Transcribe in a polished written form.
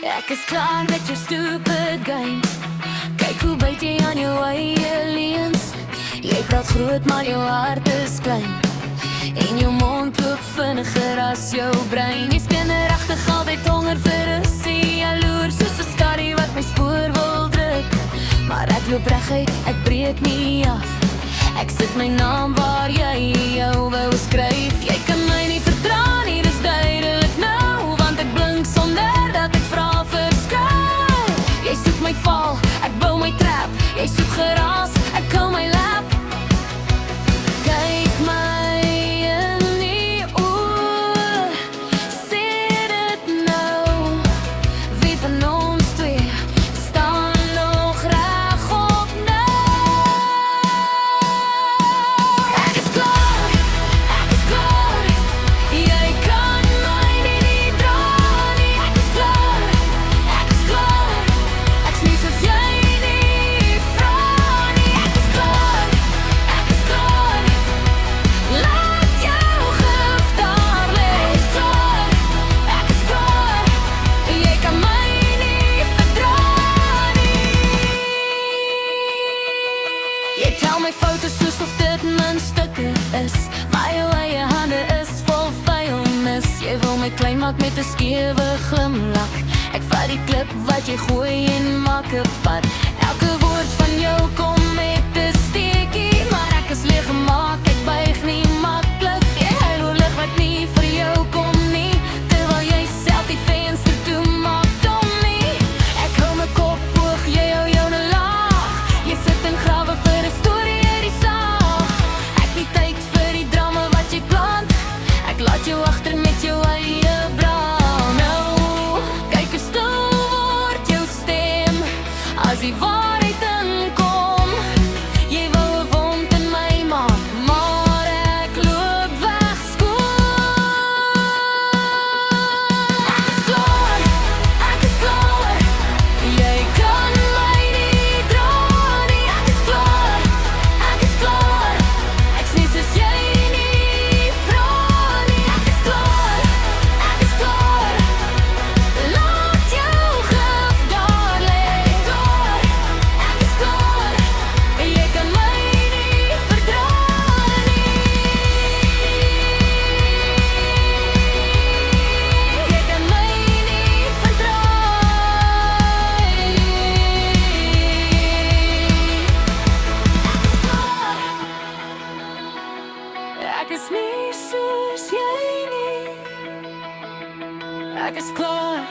Ek is klaar met jou stupid games. Kyk hoe byt jy aan jou eie leens. Jy praat groot maar jou hart is klein. En jou mond loop vinniger as jou brein. Jy's kinderagtig, altyd honger vir 'n see. Jaloer soos 'n skadu wat my spoor wil druk. Maar ek loop reguit, ek breek nie af. Ek sit my naam waar jy jou wou skryf. Jy kan my nie verdra nie, dis duidelik nou. Want ek blink sonder dat ek vra verskyn. Jy soek my val, ek bou my trap. Jy soek geraas, ek hou my lap. Kyk my in die oë, sê dit nou. Wie van ons twee staan nog regop nou? Ek is klaar, jy kan my nie dra nie. Ek is klaar, ek's nie soos jy nie vra nie. Ek is klaar, laat jou gif daar lê. Ek is klaar, jy kan my nie verdra nie. Jy tel my foute soos of dit muntstukke is. Maar jou eie hande is vol vuilnis. Jy wil my klein maak met 'n skewe glimlach. Ek vat die klip wat jy gooi en maak 'n pad. Elke woord van jou kom met 'n steekie. Maar ek is leeg gemaak, ek buig nie maklik. Jy huil oor lig wat nie vir jou kom nie. Terwyl jy self die venster toe maak dom nie. Ek hou my kop hoog, jy hou joune laag. Jy sit in grawe vir 'n storie uit die saag. Ek nie tyd vir die drama wat jy plant. Ek laat jou agter met jou eie brand. Nou, kyk hoe stil word jou stem as die waarheid inkom. Jy wou 'n wond in my maak, maar ek loop weg skoon. Ek is klaar, jy kan my nie dra nie. Ek is klaar, ek's nie soos jy nie vra nie. Ek is klaar, laat jou gif daar lê. Ek is klaar, jy kan my nie verdra nie. Jy kan my nie verdra nie. Ek is nie soos jy nie. Ek is klaar.